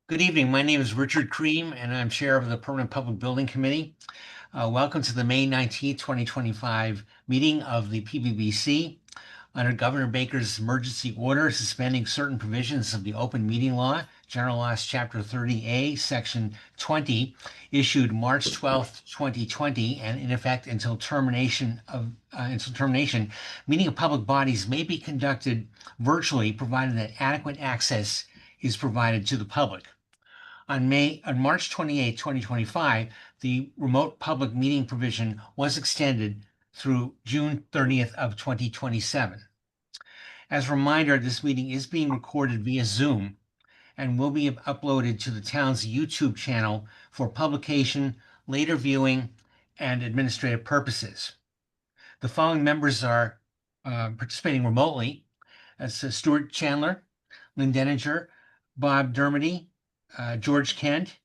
Good evening. My name is Richard Cream, and I'm Chair of the Permanent Public Building Committee. Welcome to the May 19th, 2025 meeting of the PBBC. Under Governor Baker's emergency order suspending certain provisions of the Open Meeting Law, General Laws, Chapter 30A, Section 20, issued March 12th, 2020, and in effect until termination, meeting of public bodies may be conducted virtually, provided that adequate access is provided to the public. On March 28, 2025, the remote public meeting provision was extended through June 30th of 2027. As a reminder, this meeting is being recorded via Zoom and will be uploaded to the town's YouTube channel for publication, later viewing, and administrative purposes. The following members are participating remotely. That's Stuart Chandler, Lynn Denninger, Bob Dermody, George Kent,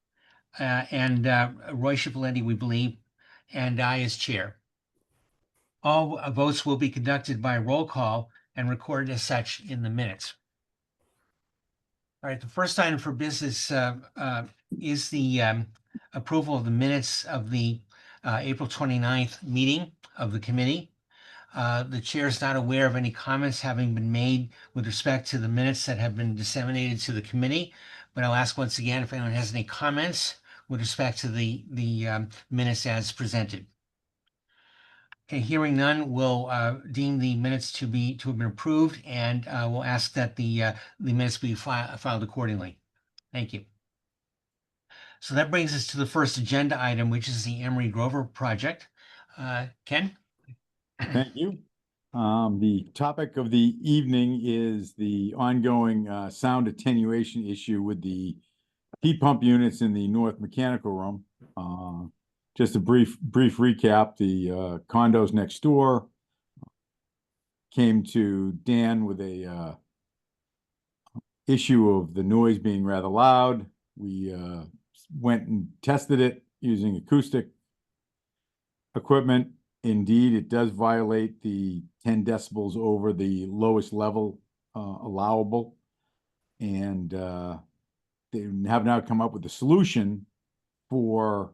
and Roy Cipollenti, we believe, and I as chair. All votes will be conducted by roll call and recorded as such in the minutes. All right, the first item for business is the approval of the minutes of the April 29th meeting of the committee. The chair is not aware of any comments having been made with respect to the minutes that have been disseminated to the committee, but I'll ask once again if anyone has any comments with respect to the minutes as presented. Okay, hearing none, we'll deem the minutes to have been approved, and we'll ask that the minutes be filed accordingly. Thank you. So that brings us to the first agenda item, which is the Emery Grover project. Ken? Thank you. The topic of the evening is the ongoing sound attenuation issue with the heat pump units in the north mechanical room. Just a brief recap, the condos next door came to Dan with a issue of the noise being rather loud. We went and tested it using acoustic equipment. Indeed, it does violate the 10 decibels over the lowest level allowable. And they have now come up with a solution for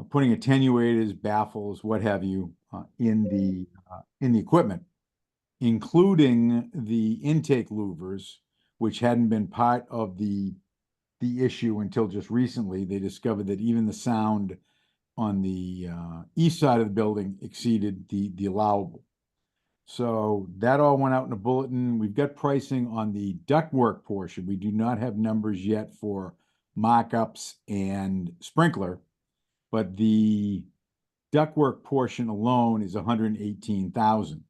putting attenuators, baffles, what have you, in the equipment, including the intake louvers, which hadn't been part of the issue until just recently. They discovered that even the sound on the east side of the building exceeded the allowable. So that all went out in a bulletin. We've got pricing on the ductwork portion. We do not have numbers yet for mock-ups and sprinkler, but the ductwork portion alone is $118,000.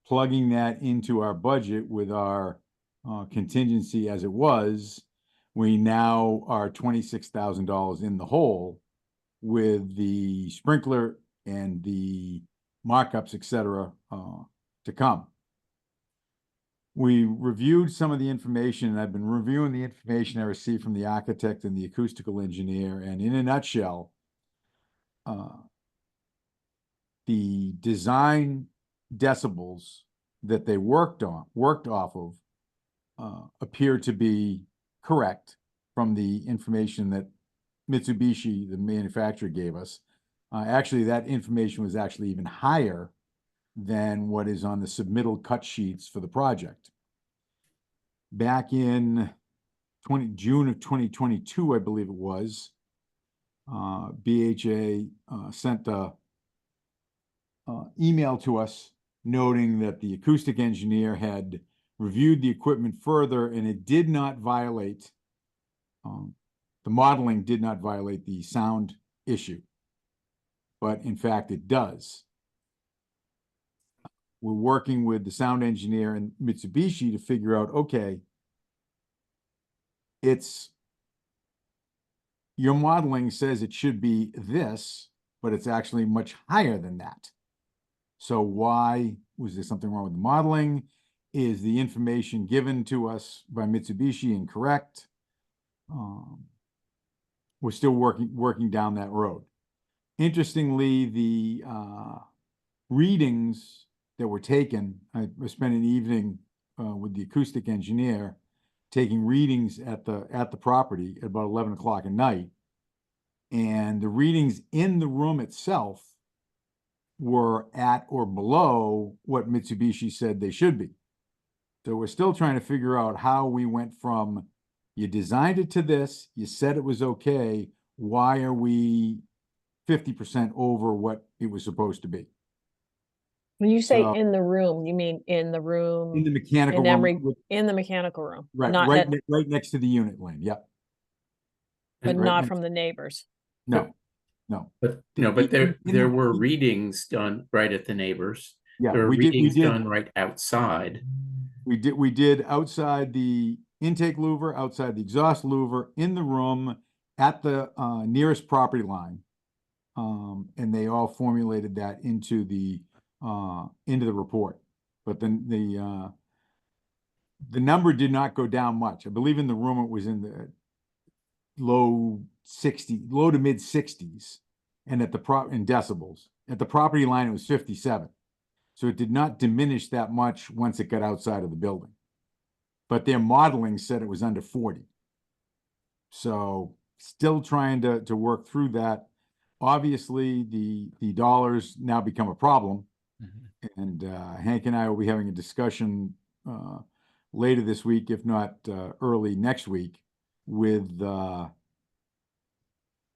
Plugging that into our budget with our contingency as it was, we now are $26,000 in the hole with the sprinkler and the mock-ups, etc., to come. We reviewed some of the information, and I've been reviewing the information I received from the architect and the acoustical engineer, and in a nutshell, the design decibels that they worked off of appear to be correct from the information that Mitsubishi, the manufacturer, gave us. Actually, that information was actually even higher than what is on the submittal cut sheets for the project. Back in June of 2022, I believe it was, BHA sent a email to us noting that the acoustic engineer had reviewed the equipment further, and it did not violate, the modeling did not violate the sound issue, but in fact it does. We're working with the sound engineer and Mitsubishi to figure out, okay, your modeling says it should be this, but it's actually much higher than that. So why was there something wrong with the modeling? Is the information given to us by Mitsubishi incorrect? We're still working down that road. Interestingly, the readings that were taken, I spent an evening with the acoustic engineer, taking readings at the property at about 11 o'clock at night. And the readings in the room itself were at or below what Mitsubishi said they should be. So we're still trying to figure out how we went from, you designed it to this, you said it was okay, why are we 50% over what it was supposed to be? When you say So- in the room, you mean in the room, In the mechanical in room, every, in the mechanical room, right, not right, at, right next to the unit lane, yep. but right not next- from the neighbors. No, no, But no, but there were readings done right at the neighbors. yeah, There were we readings did, done right outside. we did outside the intake louver, outside the exhaust louver, in the room, at the nearest property line. And they all formulated that into the report. But then the number did not go down much. I believe in the room it was in the low to mid 60s, and at the in decibels. At the property line it was 57. So it did not diminish that much once it got outside of the building. But their modeling said it was under 40. So still trying to work through that. Obviously, the dollars now become a problem. Mhm. And Hank and I will be having a discussion later this week, if not early next week, with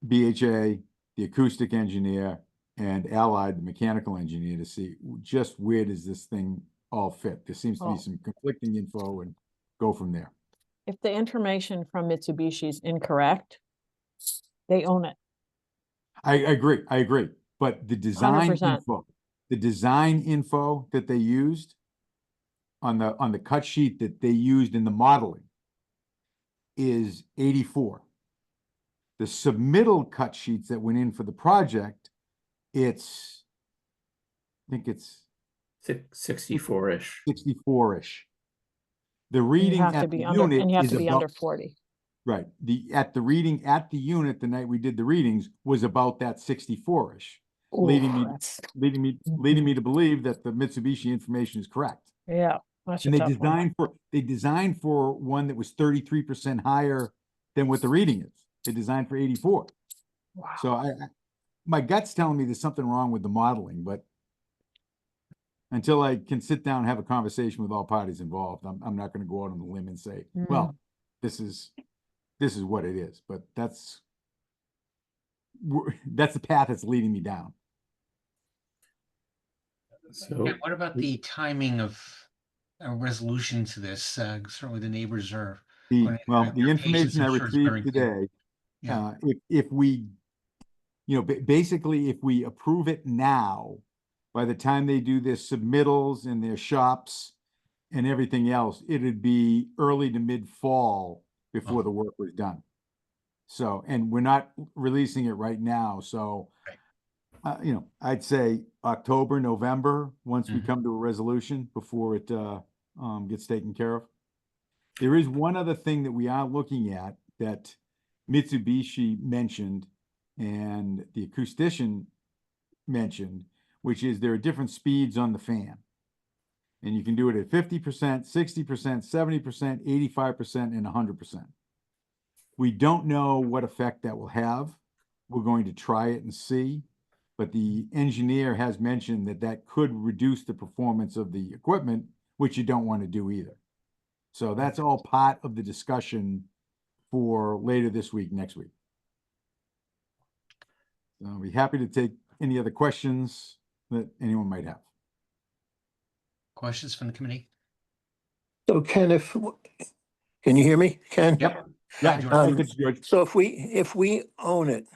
BHA, the acoustic engineer, and Allied, the mechanical engineer, to see just where does this thing all fit. There seems to be Oh. some conflicting info, and go from there. If the information from Mitsubishi is incorrect, they own it. I agree. But the design 100%. info that they used on the cut sheet that they used in the modeling is 84. The submittal cut sheets that went in for the project, I think it's 64-ish. 64-ish. The You reading have to at be the under, unit and you have is to be under about, 40. right, the reading at the unit the night we did the readings was about that 64-ish. Leading me- Ooh, that's, leading me to believe that the Mitsubishi information is correct. yeah, that's a And tough one. they designed for one that was 33% higher than what the reading is. They designed for 84. Wow. So my gut's telling me there's something wrong with the modeling, but until I can sit down and have a conversation with all parties involved, I'm not going to go out on the limb and say, well, this is what it is. But that's the path that's leading me down. So And what about the timing of a resolution to this? Certainly the neighbors are. gonna- The their patience, information I I'm sure, is very received clear. today, Yeah. if we, basically, if we approve it now, by the time they do their submittals and their shops and everything else, it'd be early to mid-fall before Oh. the work was done. So, and we're not releasing it right now, so, Right. I'd say October, November, once we Mhm. come to a resolution before it gets taken care of. There is one other thing that we are looking at that Mitsubishi mentioned and the acoustician mentioned, which is there are different speeds on the fan. And you can do it at 50%, 60%, 70%, 85%, and 100%. We don't know what effect that will have. We're going to try it and see. But the engineer has mentioned that could reduce the performance of the equipment, which you don't want to do either. So that's all part of the discussion for later this week, next week. So I'll be happy to take any other questions that anyone might have. Questions from the committee? So Ken, can you hear me, Ken? Yep. Yeah, George. Um, it's George. So if we own it,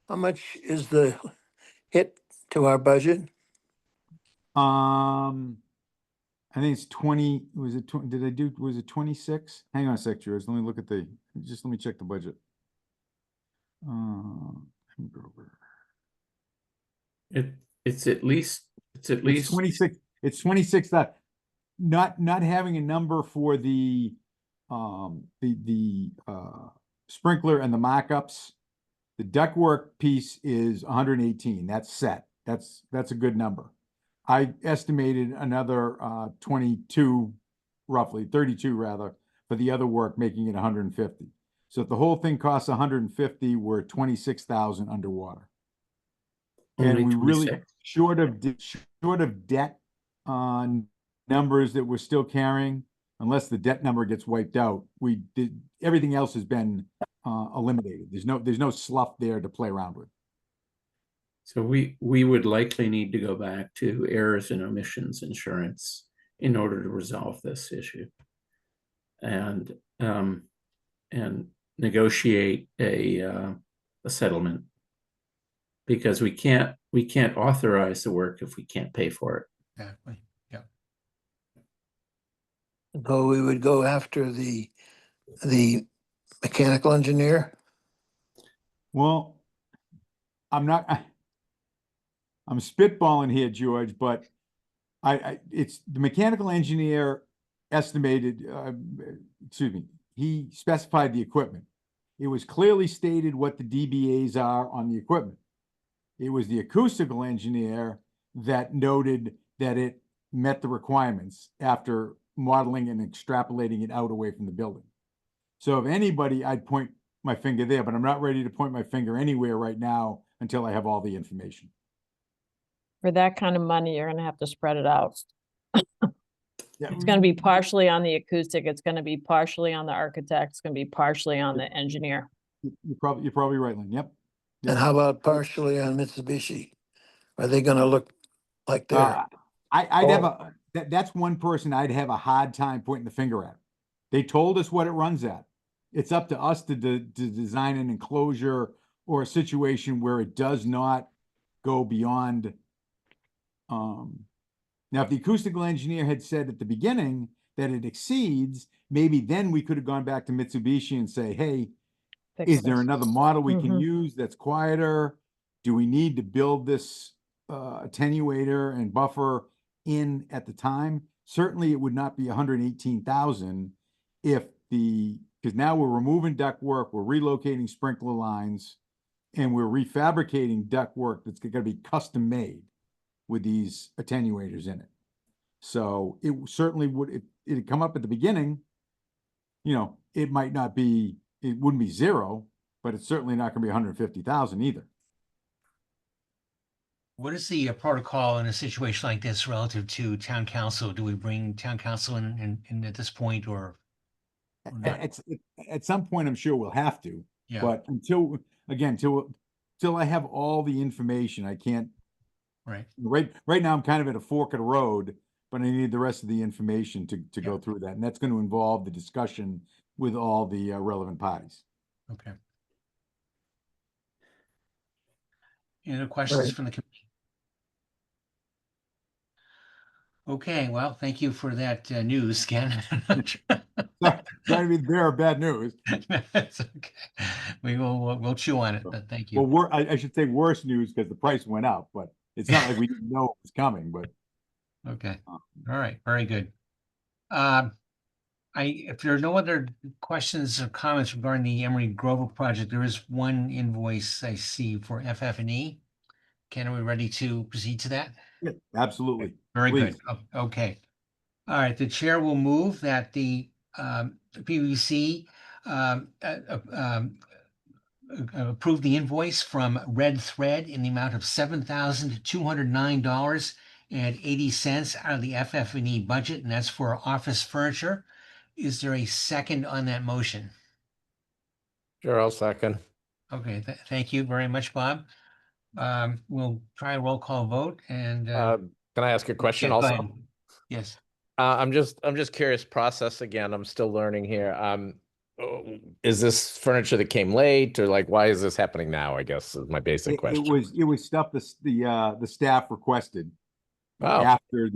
how much is the hit to our budget? I think it's 20, was it 20, was it 26? Hang on a sec, George, let me let me check the budget. it's at least It's 26, it's 26, not having a number for the sprinkler and the mock-ups. The ductwork piece is 118, that's set, that's a good number. I estimated another 22, roughly 32 rather, for the other work, making it 150. So if the whole thing costs 150, we're 26,000 underwater. Only And we really, 26? short of debt numbers that we're still carrying, unless the debt number gets wiped out, everything else has been eliminated. There's no slough there to play around with. So we would likely need to go back to errors and omissions insurance in order to resolve this issue. And negotiate a settlement. Because we can't authorize the work if we can't pay for it. Exactly. Yeah. So we would go after the mechanical engineer. Well, I'm spitballing here, George, but it's the mechanical engineer estimated, he specified the equipment. It was clearly stated what the DBAs are on the equipment. It was the acoustical engineer that noted that it met the requirements after modeling and extrapolating it out away from the building. So if anybody, I'd point my finger there, but I'm not ready to point my finger anywhere right now until I have all the information. For that kind of money, you're gonna have to spread it out. Yeah, It's gonna be partially on the acoustic, it's gonna be partially on the architect, it's gonna be partially on the engineer. You're probably right, Lynn. Yep. And how about partially on Mitsubishi? Are they gonna look like they're, I'd have that's one person I'd have a hard time pointing the finger at. They told us what it runs at. It's up to us to design an enclosure or a situation where it does not go beyond. Now, if the acoustical engineer had said at the beginning that it exceeds, maybe then we could have gone back to Mitsubishi and say, hey, Fix is there this. another model we can Mhm. use that's quieter? Do we need to build this attenuator and buffer in at the time? Certainly, it would not be 118,000 because now we're removing ductwork, we're relocating sprinkler lines, and we're refabricating ductwork that's going to be custom made with these attenuators in it. So it certainly would, it'd come up at the beginning, it might not be, it wouldn't be zero, but it's certainly not going to be 150,000 either. What is the protocol in a situation like this relative to town council? Do we bring town council in at this point or not? At some point, I'm sure we'll have to, Yeah, but until I have all the information, I can't. right. Right now, I'm kind of at a fork of the road, but I need the rest of the information to go through that, and that's going to involve the discussion with all the relevant parties. Okay. Any other questions Right. from the committee? Okay, well, thank you for that news, Ken. Sorry to be the bearer of bad news. It's okay. We'll chew on it, but thank you. Well, I should say worse news because the price went up, but it's not like we didn't know it was coming, but. Okay, all right, very good. If there are no other questions or comments regarding the Emery Grover project, there is one invoice I see for FF&E. Ken, are we ready to proceed to that? Yeah, absolutely. Very good. Please. Okay. All right, the chair will move that the PVC approve the invoice from Red Thread in the amount of $7,209.80 out of the FF&E budget, and that's for office furniture. Is there a second on that motion? Sure, I'll second. Okay, thank you very much, Bob. We'll try a roll call vote and Can I ask a question yeah, go also? ahead. Yes. I'm just curious, process again. I'm still learning here. Is this furniture that came late, or like why is this happening now? I guess is my basic question. It was stuff the staff requested Oh, after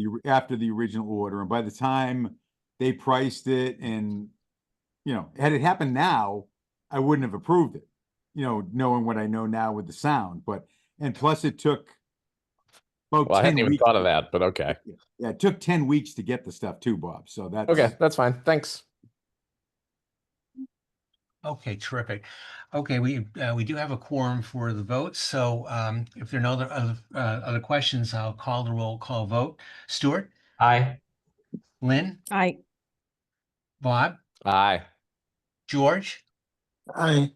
the original order, and by the time they priced it, and had it happened now, I wouldn't have approved it. Knowing what I know now with the sound, and plus it took about well, I 10 hadn't even weeks. thought of that, but okay. Yeah, it took 10 weeks to get the stuff too, Bob. So that's Okay, that's fine. Thanks. Okay, terrific. Okay, we do have a quorum for the vote. So if there are no other questions, I'll call the roll call vote. Stuart, Aye. Lynn, I, Bob, Aye. George, Aye.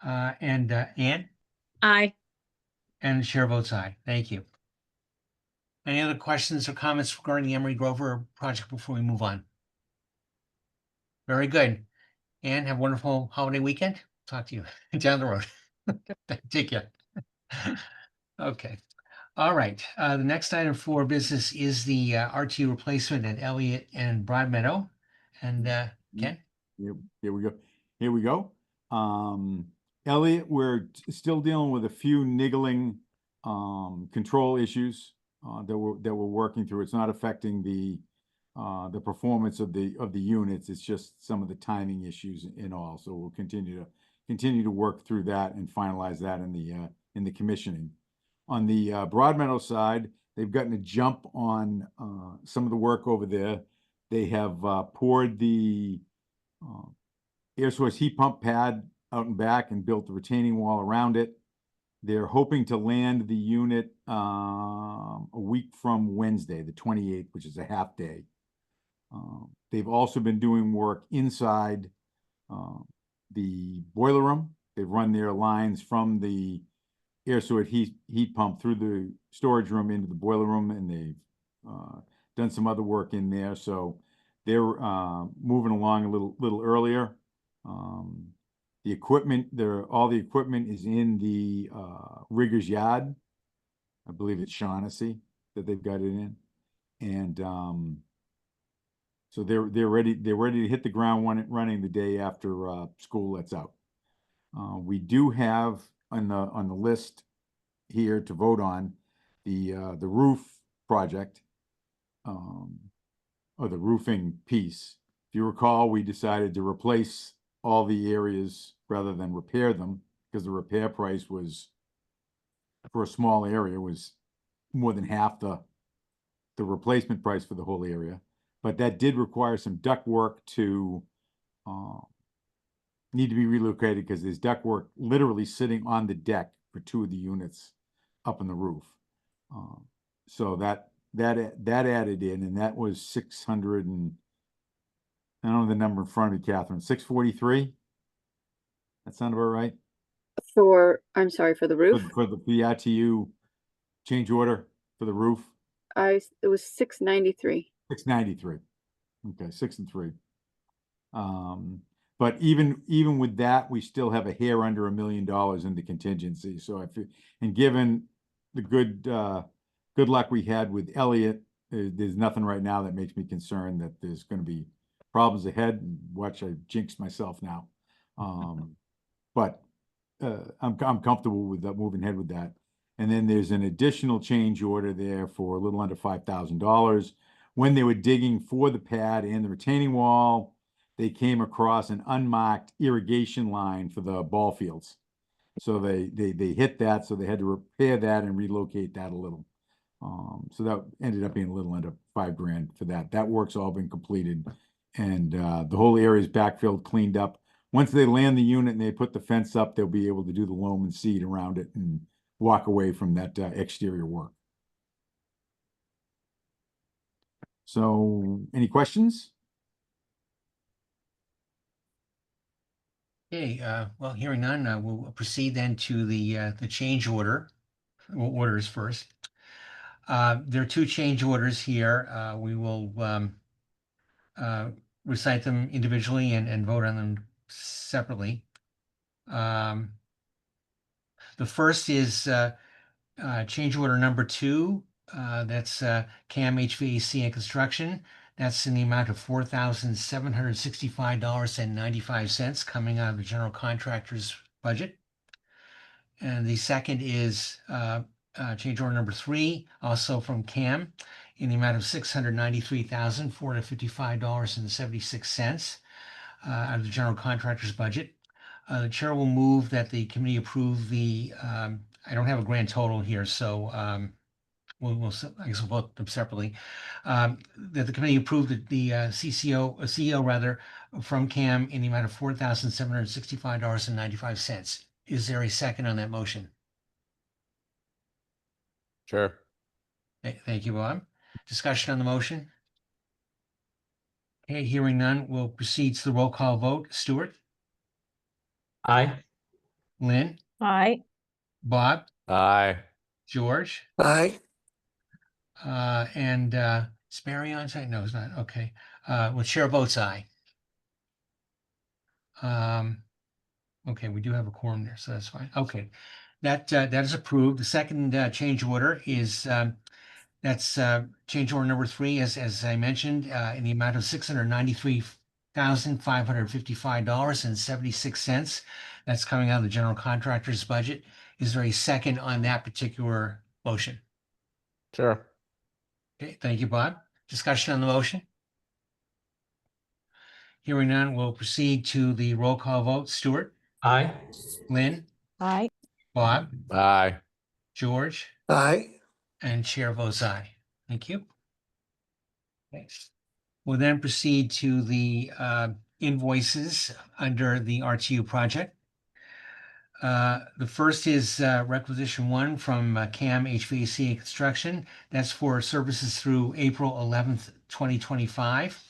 and Ann, Aye. and the chair votes aye. Thank you. Any other questions or comments regarding the Emery Grover project before we move on? Very good. Ann, have a wonderful holiday weekend. Talk to you down the road. Take care. Okay. All right. The next item for business is the RTU replacement at Elliott and Broadmeadow. And Ken? Here we go. Here we go. Elliot, we're still dealing with a few niggling control issues that we're working through. It's not affecting the performance of the units. It's just some of the timing issues and all. So we'll continue to work through that and finalize that in the commissioning. On the Broadmeadow side, they've gotten a jump on some of the work over there. They have poured the air source heat pump pad out and back and built the retaining wall around it. They're hoping to land the unit a week from Wednesday, the 28th, which is a half day. They've also been doing work inside the boiler room. They've run their lines from the air source heat pump through the storage room into the boiler room, and they've done some other work in there. So they're moving along a little earlier. The equipment, all the equipment is in the rigger's yard. I believe it's Shaughnessy that they've got it in, and so they're ready to hit the ground running the day after school lets out. We do have on the list here to vote on the roof project, or the roofing piece. If you recall, we decided to replace all the areas rather than repair them, because the repair price was, for a small area, was more than half the replacement price for the whole area. But that did require some duct work to need to be relocated, because there's duct work literally sitting on the deck for two of the units up on the roof. So that added in, and that was 600 and, I don't know the number in front of me, Catherine, 643? That sound about right? I'm sorry, for the roof? For the RTU change order for the roof? It was 693. 693. Okay, 6 and 3. But even with that, we still have a hair under $1 million in the contingency. So and given the good luck we had with Elliott, there's nothing right now that makes me concerned that there's going to be problems ahead. Watch, I jinxed myself now. But I'm comfortable with moving ahead with that. And then there's an additional change order there for a little under $5,000. When they were digging for the pad and the retaining wall, they came across an unmarked irrigation line for the ball fields. So they hit that, so they had to repair that and relocate that a little. So that ended up being a little under $5,000 for that. That work's all been completed, and the whole area is backfilled, cleaned up. Once they land the unit and they put the fence up, they'll be able to do the loam and seed around it and walk away from that exterior work. So, any questions? Okay, well, hearing none, we'll proceed then to the change orders first. There are two change orders here. We will recite them individually and vote on them separately. The first is change order number 2. That's CAM HVAC and Construction. That's in the amount of $4,765.95 coming out of the general contractor's budget. And the second is change order number 3, also from CAM, in the amount of $693,455.76 out of the general contractor's budget. The chair will move that the committee approve the, I don't have a grand total here, so I guess we'll vote them separately. That the committee approved the CEO rather, from CAM in the amount of $4,765.95. Is there a second on that motion? Sure. Thank you, Bob. Discussion on the motion? Okay, hearing none, we'll proceed to the roll call vote. Stuart, Aye. Lynn, Aye. Bob, Aye. George, Aye. and is Barry on site? No, it's not. Okay. Well, chair votes aye. Okay, we do have a quorum there, so that's fine. Okay. That is approved. The second change order is that's change order number 3, as I mentioned, in the amount of $693,555.76. That's coming out of the general contractor's budget. Is there a second on that particular motion? Sure. Okay, thank you, Bob. Discussion on the motion? Hearing none, we'll proceed to the roll call vote. Stuart, Aye. Lynn, Aye. Bob, Aye. George, Aye. and chair votes aye. Thank you. Thanks. We'll then proceed to the invoices under the RTU project. The first is requisition 1 from CAM HVAC and Construction. That's for services through April 11th, 2025.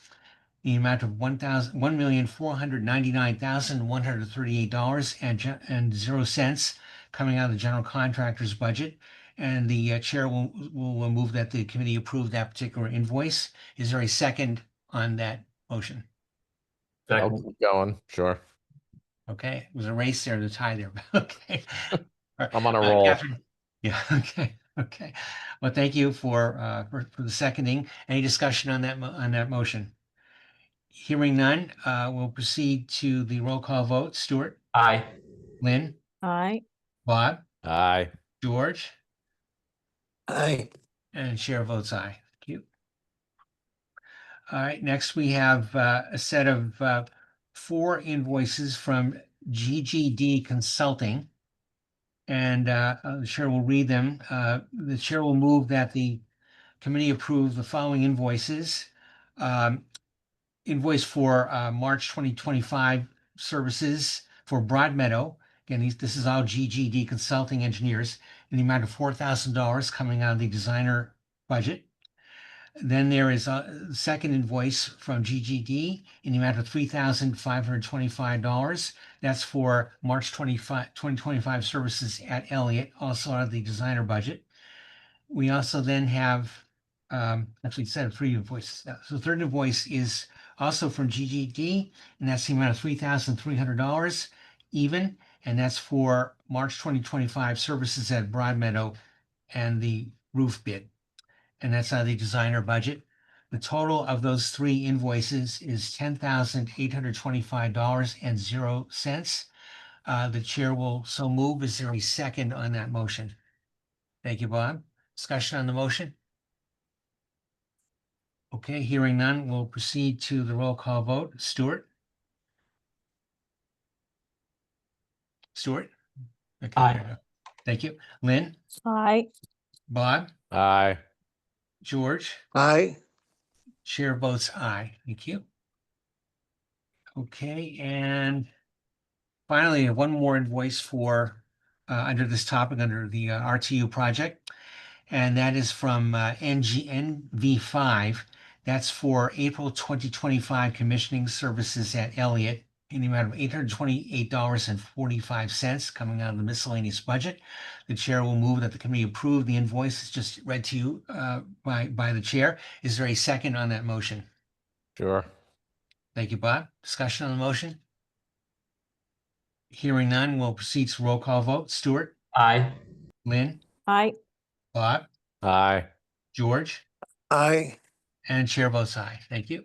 The amount of $1,499,138.00 coming out of the general contractor's budget. And the chair will move that the committee approve that particular invoice. Is there a second on that motion? I'll keep going. Sure. Okay, it was a race there to tie there. Okay. I'm on a roll. Catherine. Yeah, okay, okay. Well, thank you for the seconding. Any discussion on that motion? Hearing none, we'll proceed to the roll call vote. Stuart, Aye. Lynn, Aye. Bob, Aye. George, Aye. and chair votes aye. Thank you. All right, next we have a set of 4 invoices from GGD Consulting. And the chair will read them. The chair will move that the committee approve the following invoices. Invoice for March 2025 services for Broadmeadow. Again, this is all GGD Consulting Engineers in the amount of $4,000 coming out of the designer budget. Then there is a second invoice from GGD in the amount of $3,525. That's for March 2025 services at Elliott, also out of the designer budget. We also then have actually a set of 3 invoices. So the third invoice is also from GGD, and that's the amount of $3,300 even, and that's for March 2025 services at Broadmeadow and the roof bid. And that's out of the designer budget. The total of those 3 invoices is $10,825.00. The chair will so move. Is there a second on that motion? Thank you, Bob. Discussion on the motion? Okay, hearing none, we'll proceed to the roll call vote. Stuart? Stuart? Okay, Aye. there you go. Thank you. Lynn? Aye. Bob? Aye. George? Aye. Chair votes aye. Thank you. Okay, and finally, one more invoice for under this topic, under the RTU project, and that is from NV5. That's for April 2025 commissioning services at Elliott in the amount of $828.45 coming out of the miscellaneous budget. The chair will move that the committee approve the invoice. It's just read to you by the chair. Is there a second on that motion? Sure. Thank you, Bob. Discussion on the motion? Hearing none, we'll proceed to roll call vote. Stuart, Aye. Lynn, Aye. Bob, Aye. George, Aye. and chair votes aye. Thank you.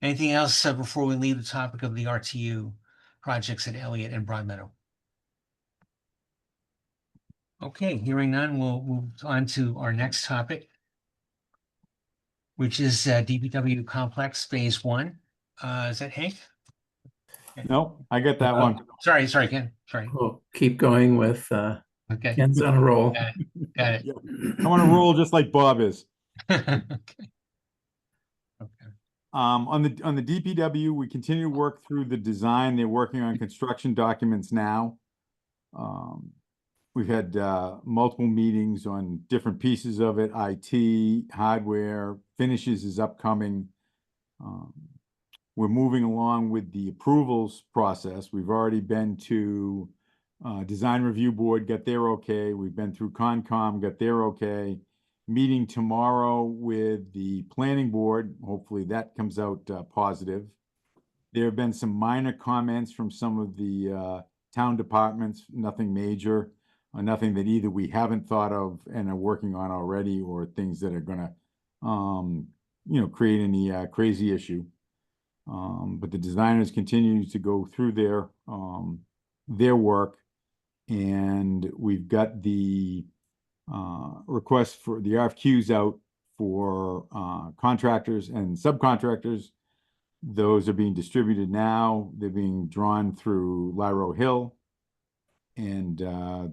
Anything else before we leave the topic of the RTU projects at Elliott and Broadmeadow? Okay, hearing none, we'll move on to our next topic, which is DPW Complex Phase 1. Is that Hank? No, I get that one. Sorry, Ken. Sorry. We'll keep going with Okay, Ken's on a roll. got it. I'm on a roll just like Bob is. Okay. On the DPW, we continue to work through the design. They're working on construction documents now. we've had multiple meetings on different pieces of it, IT, hardware, finishes is upcoming. We're moving along with the approvals process. We've already been to Design Review Board, got their okay. We've been through Concom, got their okay. Meeting tomorrow with the Planning Board. Hopefully that comes out positive. There have been some minor comments from some of the town departments, nothing major, nothing that either we haven't thought of and are working on already, or things that are gonna, create any crazy issue. But the designers continue to go through their work, and we've got the request for the RFQs out for contractors and subcontractors. Those are being distributed now. They're being drawn through Lyro Hill, and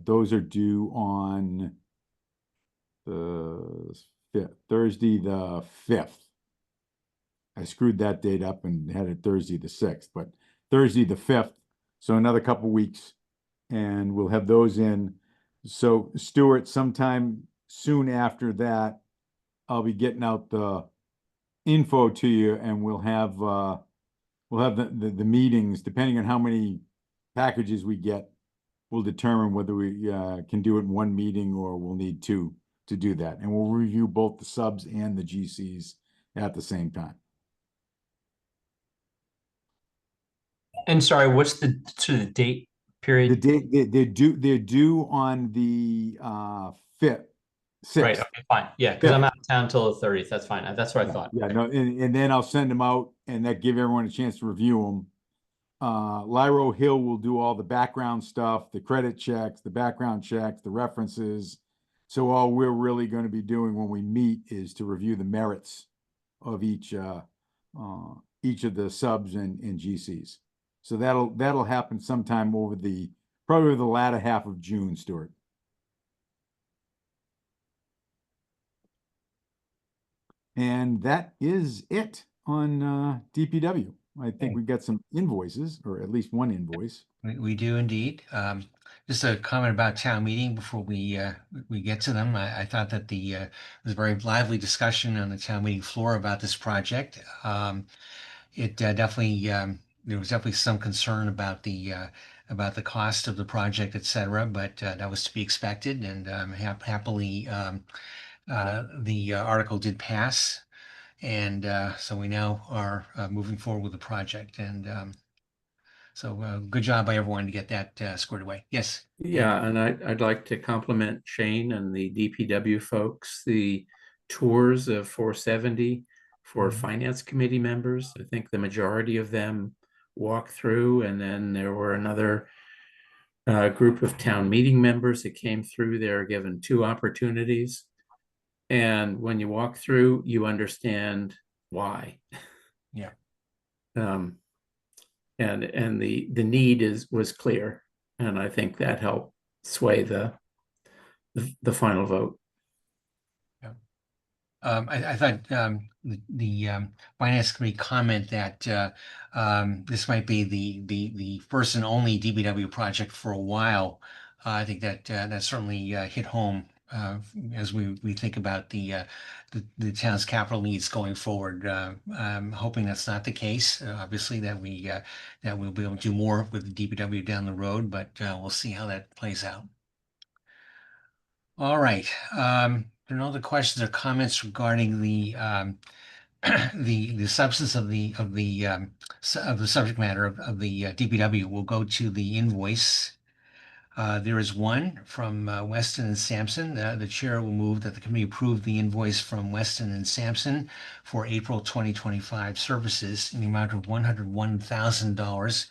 those are due on Thursday the 5th. I screwed that date up and had it Thursday the 6th, but Thursday the 5th, so another couple weeks, and we'll have those in. So Stuart, sometime soon after that, I'll be getting out the info to you, and we'll have the meetings, depending on how many packages we get, we'll determine whether we can do it in one meeting or we'll need two to do that. And we'll review both the subs and the GCs at the same time. And sorry, what's the sort of date period? The date they're due on the 5th. 6th. Right. Okay, fine. Yeah, because I'm out of town till the 30th. That's fine. That's what I thought. Yeah, no, and then I'll send them out, and that give everyone a chance to review them. Lyro Hill will do all the background stuff, the credit checks, the background checks, the references. So all we're really going to be doing when we meet is to review the merits of each of the subs and GCs. So that'll happen sometime over probably the latter half of June, Stuart. And that is it on DPW. I think we got some invoices, or at least one invoice. We do indeed. Just a comment about town meeting before we get to them. I thought that there was a very lively discussion on the town meeting floor about this project. It definitely there was definitely some concern about the cost of the project, et cetera, but that was to be expected, and happily the article did pass, and so we now are moving forward with the project, and so good job by everyone to get that squared away. Yes. Yeah, and I'd like to compliment Shane and the DPW folks, the tours of 470 for finance committee members. I think the majority of them walked through, and then there were another group of town meeting members that came through. They were given 2 opportunities. And when you walk through, you understand why. Yeah. And the need was clear, and I think that helped sway the final vote. Yeah. I thought the finance committee comment that this might be the first and only DPW project for a while. I think that that certainly hit home as we think about the town's capital needs going forward. I'm hoping that's not the case. Obviously, that we'll be able to do more with the DPW down the road, but we'll see how that plays out. All right. There are no other questions or comments regarding the the substance of the subject matter of the DPW. We'll go to the invoice. There is one from Weston and Sampson. The chair will move that the committee approve the invoice from Weston and Sampson for April 2025 services in the amount of $101,850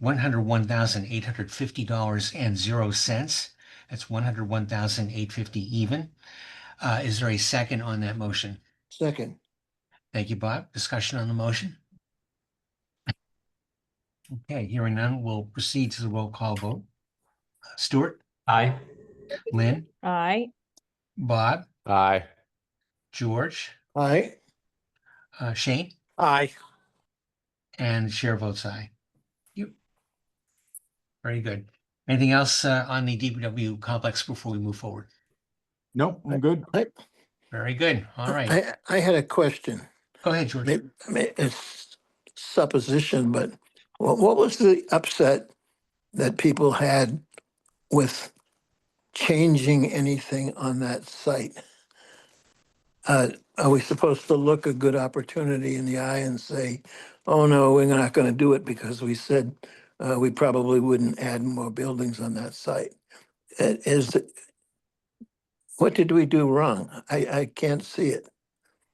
$101,850.00. That's $101,850 even. Is there a second on that motion? Second. Thank you, Bob. Discussion on the motion? Okay, hearing none, we'll proceed to the roll call vote. Stuart? Aye. Lynn? Aye. Bob? Aye. George? Aye. Shane? Aye. And the chair votes aye. You. Very good. Anything else on the DPW complex before we move forward? Nope, I'm good. Very good. All right. I had a question. Go ahead, George. Maybe it's supposition, but what was the upset that people had with changing anything on that site? Are we supposed to look a good opportunity in the eye and say, oh, no, we're not going to do it because we said we probably wouldn't add more buildings on that site? What did we do wrong? I can't see it.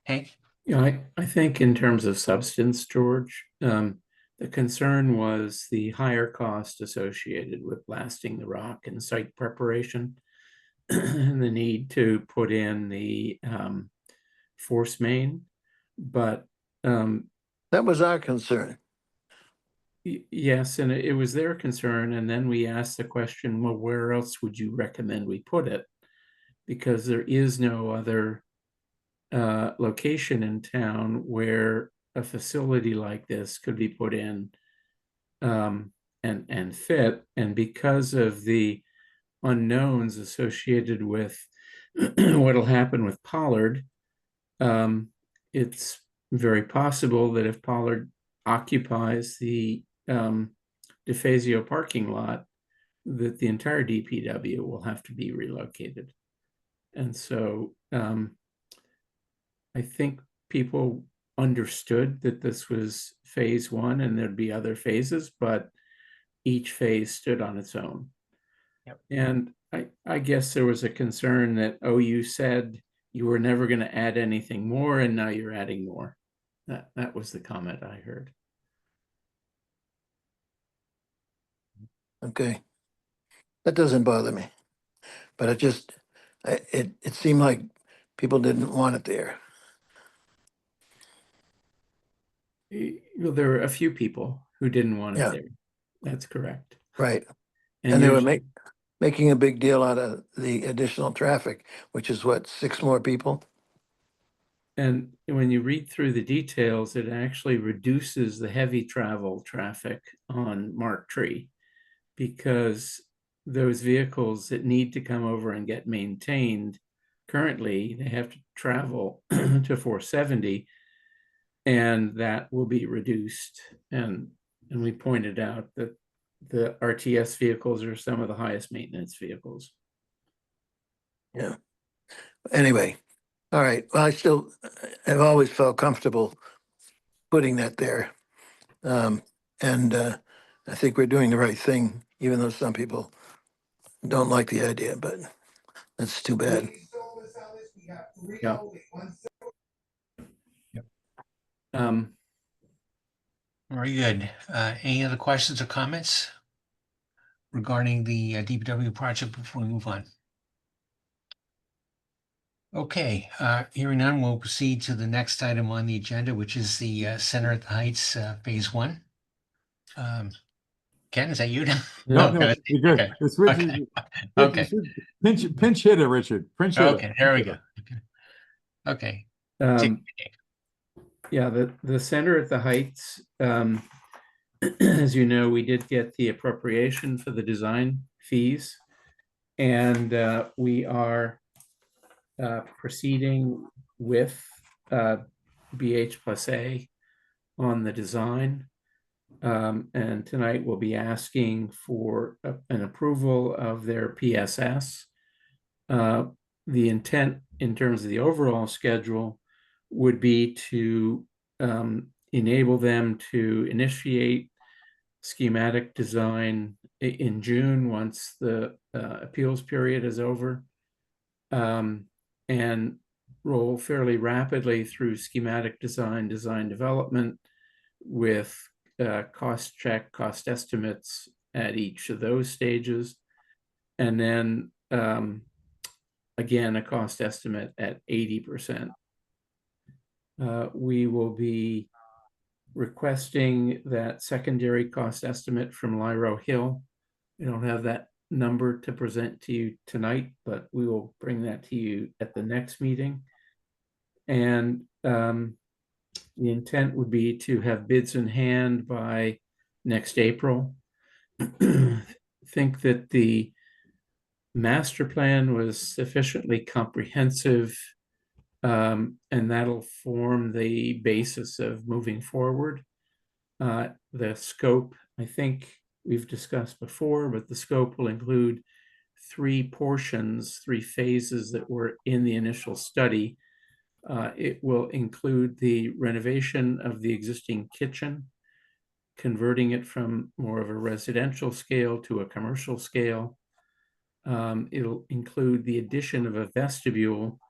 Hank? Yeah, I think in terms of substance, George, the concern was the higher cost associated with blasting the rock and site preparation and the need to put in the force main. But That was our concern. yes, and it was their concern. And then we asked the question, well, where else would you recommend we put it? Because there is no other location in town where a facility like this could be put in and fit. And because of the unknowns associated with what'll happen with Pollard, it's very possible that if Pollard occupies the DeFazio parking lot, that the entire DPW will have to be relocated. And so I think people understood that this was phase one and there'd be other phases, but each phase stood on its own. Yep. And I guess there was a concern that, oh, you said you were never going to add anything more and now you're adding more. That was the comment I heard. Okay. That doesn't bother me. But it seemed like people didn't want it there. Well, there were a few people who didn't want it Yeah. there. That's correct. Right. And And they were usually- making a big deal out of the additional traffic, which is what, 6 more people? And when you read through the details, it actually reduces the heavy travel traffic on Mark Tree because those vehicles that need to come over and get maintained, currently they have to travel to 470, and that will be reduced. And we pointed out that the RTS vehicles are some of the highest maintenance vehicles. Yeah. Anyway, all right. Well, I've always felt comfortable putting that there. And I think we're doing the right thing, even though some people don't like the idea, but that's too bad. Yeah. Very good. Any other questions or comments regarding the DPW project before we move on? Okay, hearing none, we'll proceed to the next item on the agenda, which is the Center at the Heights Phase 1. Ken, is that you? No, Okay. you're good. Okay. It's Richard. Okay. Pinch hitter, Richard. Pinch hitter. Okay, there we go. Okay. Yeah, the Center at the Heights, as you know, we did get the appropriation for the design fees, and we are proceeding with BH+A on the design. And tonight we'll be asking for an approval of their PSS. The intent in terms of the overall schedule would be to enable them to initiate schematic design in June once the appeals period is over, and roll fairly rapidly through schematic design development with cost check, cost estimates at each of those stages. And then again, a cost estimate at 80%. We will be requesting that secondary cost estimate from Lyro Hill. We don't have that number to present to you tonight, but we will bring that to you at the next meeting. And the intent would be to have bids in hand by next April. think that the master plan was sufficiently comprehensive, and that'll form the basis of moving forward. The scope, I think we've discussed before, but the scope will include 3 portions, 3 phases that were in the initial study. It will include the renovation of the existing kitchen, converting it from more of a residential scale to a commercial scale. It'll include the addition of a vestibule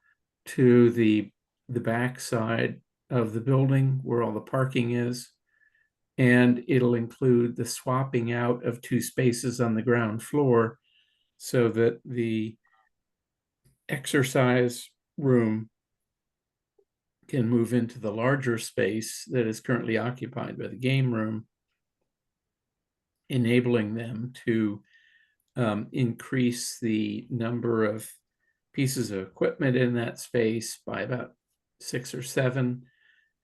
to the back side of the building where all the parking is. And it'll include the swapping out of 2 spaces on the ground floor so that the exercise room can move into the larger space that is currently occupied by the game room, enabling them to increase the number of pieces of equipment in that space by about 6 or 7,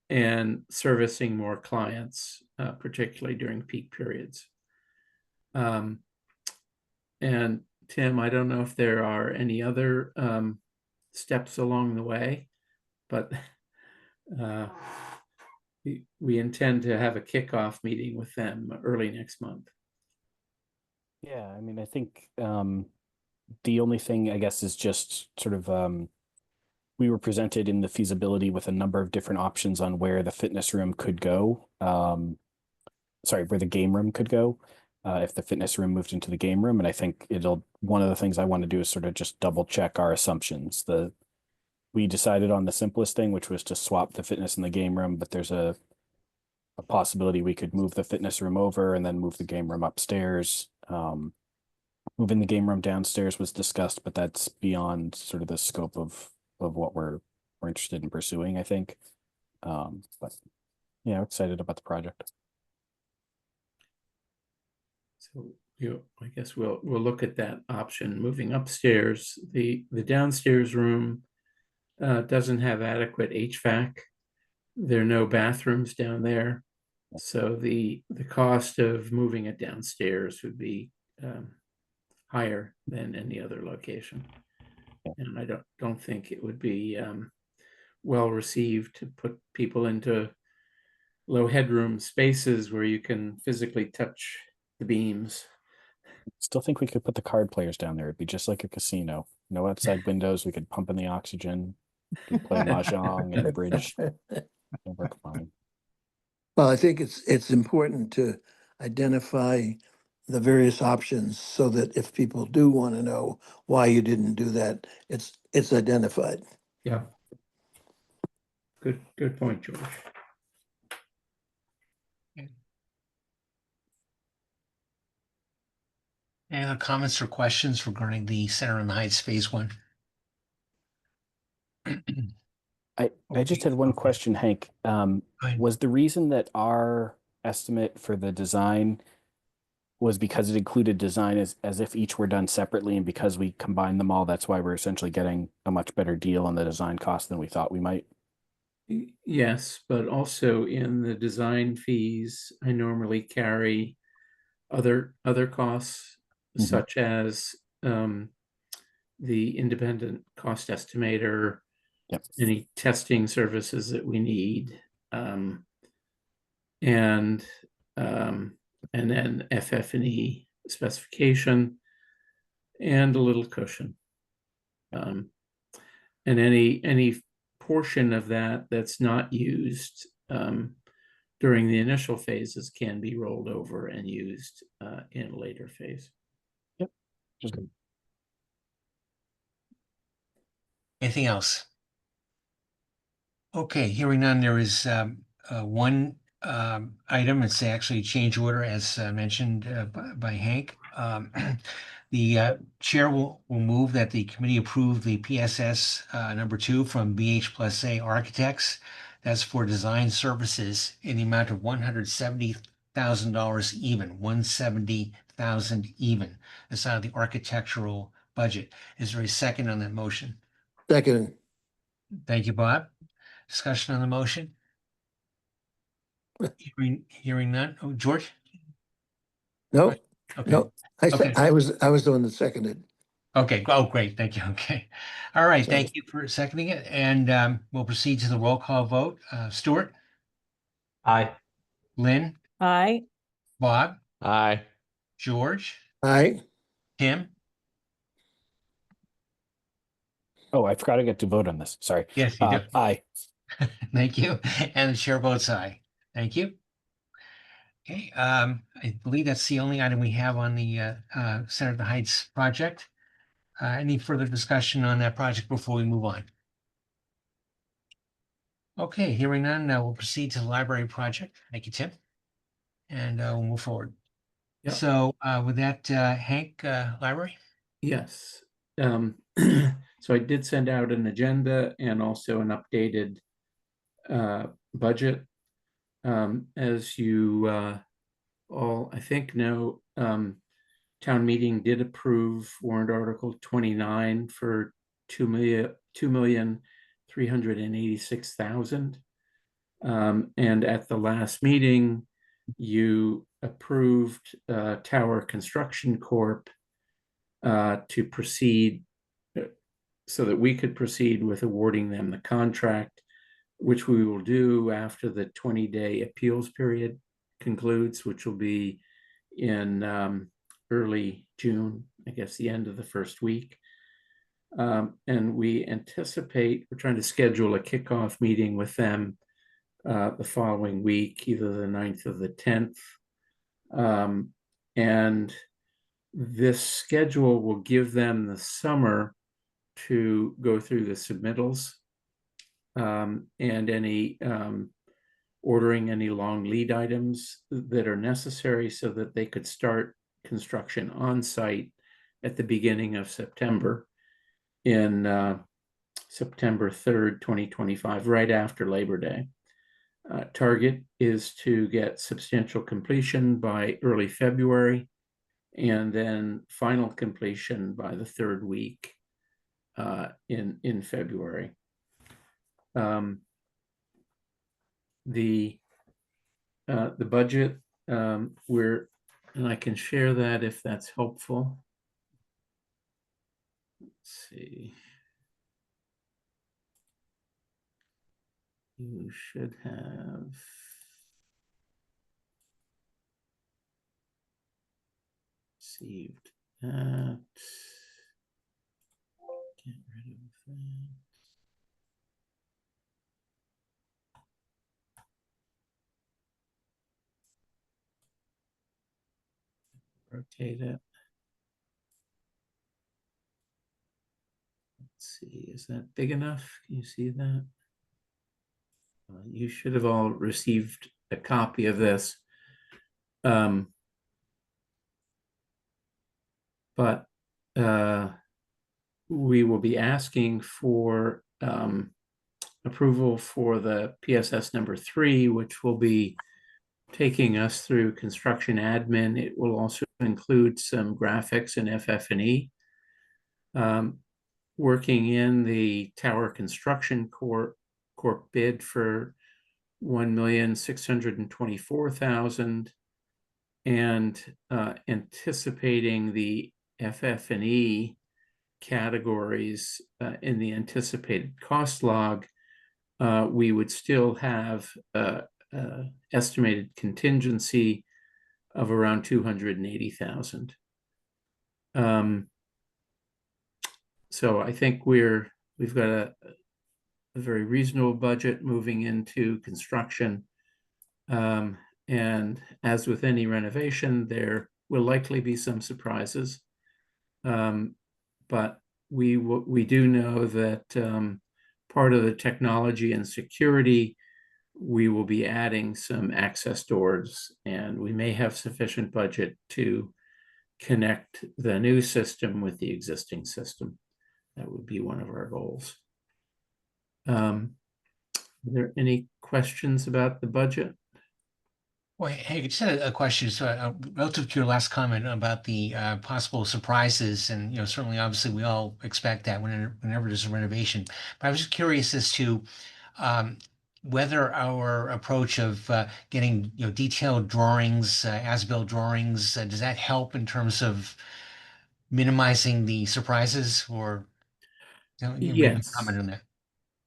and servicing more clients, particularly during peak periods. And Tim, I don't know if there are any other steps along the way, but we intend to have a kickoff meeting with them early next month. Yeah, I mean, I think the only thing I guess is just sort of we were presented in the feasibility with a number of different options on where the fitness room could go. Sorry, where the game room could go if the fitness room moved into the game room. And I think one of the things I want to do is sort of just double check our assumptions. We decided on the simplest thing, which was to swap the fitness in the game room, but there's a possibility we could move the fitness room over and then move the game room upstairs. Moving the game room downstairs was discussed, but that's beyond sort of the scope of what we're interested in pursuing, I think. But yeah, excited about the project. So I guess we'll look at that option. Moving upstairs, the downstairs room doesn't have adequate HVAC. There are no bathrooms down there, so the cost of moving it downstairs would be higher than any other location. And I don't think it would be well received to put people into low headroom spaces where you can physically touch the beams. Still think we could put the card players down there. It'd be just like a casino. No outside windows. We could pump in the oxygen. We could play mahjong and bridge. It'll work fine. Well, I think it's important to identify the various options so that if people do want to know why you didn't do that, it's identified. Yeah. Good point, George. Any other comments or questions regarding the Center on the Heights Phase 1? I just had one question, Hank. ahead. Was the reason that our estimate for the design was because it included design as if each were done separately, and because we combined them all, that's why we're essentially getting a much better deal on the design cost than we thought we might? Yes, but also in the design fees, I normally carry other costs, such as the independent cost estimator, Yep. any testing services that we need, and then FF&E specification and a little cushion. And any portion of that that's not used during the initial phases can be rolled over and used in a later phase. Yep. Just good. Anything else? Okay, hearing none, there is one item. It's actually a change order, as mentioned by Hank. The chair will move that the committee approve the PSS number 2 from BH+A Architects. That's for design services in the amount of $170,000 even, $170,000 even. That's out of the architectural budget. Is there a second on that motion? Second, Thank you, Bob. Discussion on the motion? Hearing none. Oh, George? no, Okay. No, Okay. I was the one that seconded. Okay. Oh, great. Thank you. Okay. All right. Sorry. Thank you for seconding it. And we'll proceed to the roll call vote. Stuart, Aye. Lynn, Aye. Bob, Aye. George, Aye. Tim. Oh, I forgot I get to vote on this. Sorry. Yes, you do. Aye. Thank you. And the chair votes aye. Thank you. Okay, I believe that's the only item we have on the Center of the Heights project. Any further discussion on that project before we move on? Okay, hearing none, we'll proceed to the library project. Thank you, Tim. And we'll move forward. Yep. So with that, Hank, library? Yes. So I did send out an agenda and also an updated budget. As you all, I think, know, town meeting did approve warrant article 29 for 2,386,000. And at the last meeting, you approved Tower Construction Corp to proceed so that we could proceed with awarding them the contract, which we will do after the 20-day appeals period concludes, which will be in early June, I guess the end of the first week. And we anticipate, we're trying to schedule a kickoff meeting with them the following week, either the 9th or the 10th. And this schedule will give them the summer to go through the submittals and any ordering any long lead items that are necessary so that they could start construction on site at the beginning of September, in September 3rd, 2025, right after Labor Day. Target is to get substantial completion by early February, and then final completion by the third week in February. The budget, and I can share that if that's helpful. Let's see. You should have received that. Get rid of that. Rotate it. Let's see, is that big enough? Can you see that? You should have all received a copy of this. But we will be asking for approval for the PSS number 3, which will be taking us through construction admin. It will also include some graphics and FF&E. Working in the Tower Construction Corp bid for $1,624,000, and anticipating the FF&E categories in the anticipated cost log, we would still have estimated contingency of around $280,000. So I think we've got a very reasonable budget moving into construction. And as with any renovation, there will likely be some surprises. But we do know that part of the technology and security, we will be adding some access doors, and we may have sufficient budget to connect the new system with the existing system. That would be one of our goals. Are there any questions about the budget? Well, hey, just had a question. So, relative to your last comment about the possible surprises, and certainly, obviously, we all expect that whenever there's a renovation. But I was just curious as to, whether our approach of getting detailed drawings, as-built drawings, does that help in terms of minimizing the surprises, or maybe Yes. comment on that?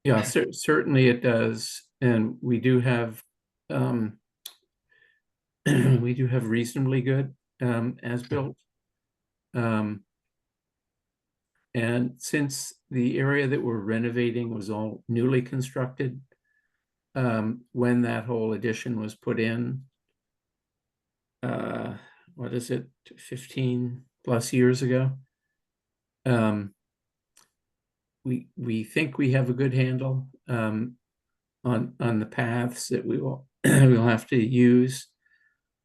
Yeah, certainly it does. And we do have we do have reasonably good as built. And since the area that we're renovating was all newly constructed, when that whole addition was put in, what is it, 15 plus years ago, we think we have a good handle on the paths that we will we'll have to use,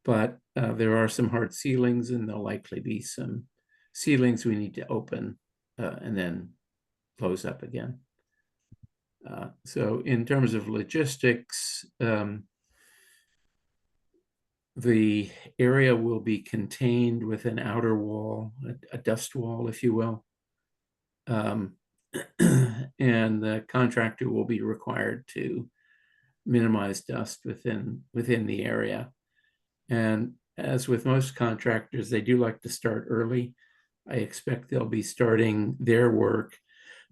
but there are some hard ceilings, and there'll likely be some ceilings we need to open and then close up again. So in terms of logistics, the area will be contained with an outer wall, a dust wall, if you will. And the contractor will be required to minimize dust within the area. And as with most contractors, they do like to start early. I expect they'll be starting their work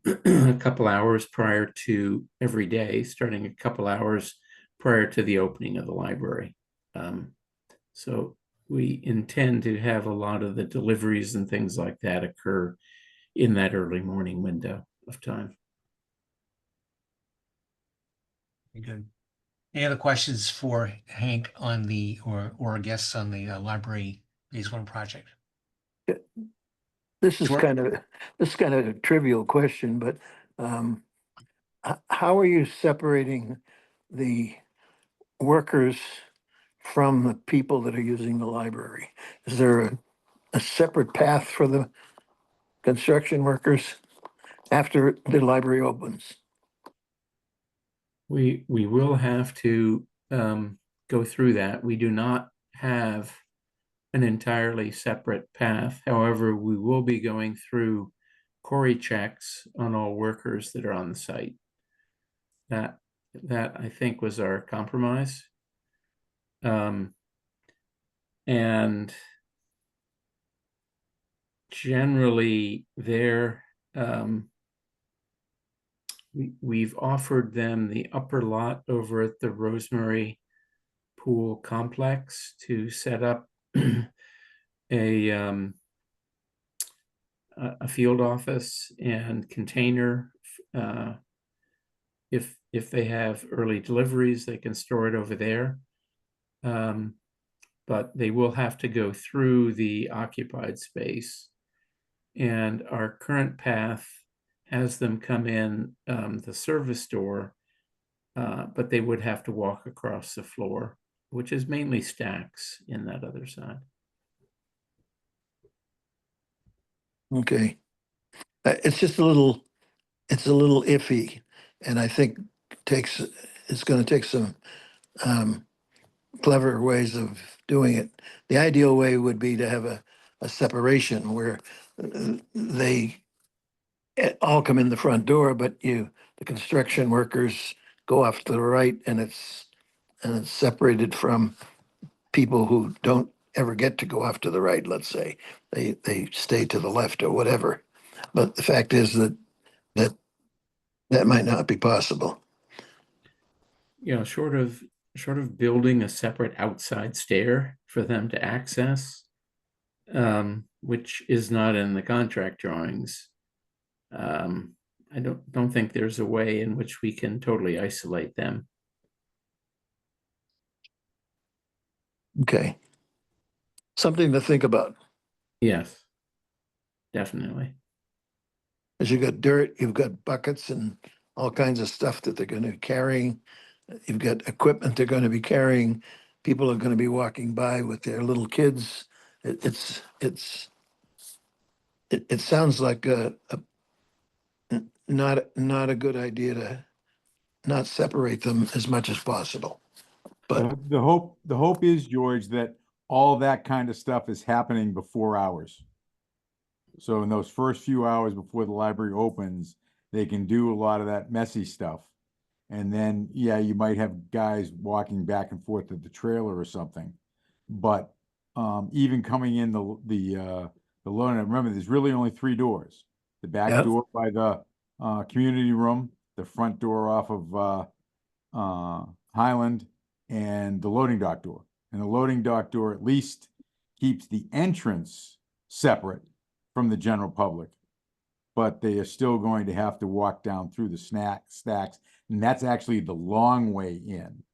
a couple hours prior to every day, starting a couple hours prior to the opening of the library. So we intend to have a lot of the deliveries and things like that occur in that early morning window of time. Very good. Any other questions for Hank on the, or guests on the library phase 1 project? This is Sure. kind of a trivial question, but how are you separating the workers from the people that are using the library? Is there a separate path for the construction workers after the library opens? We will have to go through that. We do not have an entirely separate path. However, we will be going through query checks on all workers that are on the site. That I think was our compromise. And generally there, we've offered them the upper lot over at the Rosemary Pool Complex to set up a field office and container. If they have early deliveries, they can store it over there. But they will have to go through the occupied space. And our current path has them come in the service door, but they would have to walk across the floor, which is mainly stacks in that other side. Okay. It's just a little iffy, and I think it's going to take some clever ways of doing it. The ideal way would be to have a separation where they all come in the front door, but the construction workers go off to the right, and it's separated from people who don't ever get to go off to the right. Let's say they stay to the left or whatever. But the fact is that might not be possible. Yeah, short of building a separate outside stair for them to access, which is not in the contract drawings. I don't think there's a way in which we can totally isolate them. Okay. Something to think about. Yes, definitely. As you've got dirt, you've got buckets and all kinds of stuff that they're going to be carrying. You've got equipment they're going to be carrying. People are going to be walking by with their little kids. It sounds like not a good idea to not separate them as much as possible. But The hope is, George, that all that kind of stuff is happening before hours. So in those first few hours before the library opens, they can do a lot of that messy stuff. And then, yeah, you might have guys walking back and forth to the trailer or something. But even coming in the loading, remember, there's really only 3 doors. The back Yep. door by the community room, the front door off of Highland, and the loading dock door. And the loading dock door at least keeps the entrance separate from the general public. But they are still going to have to walk down through the stacks, and that's actually the long way in.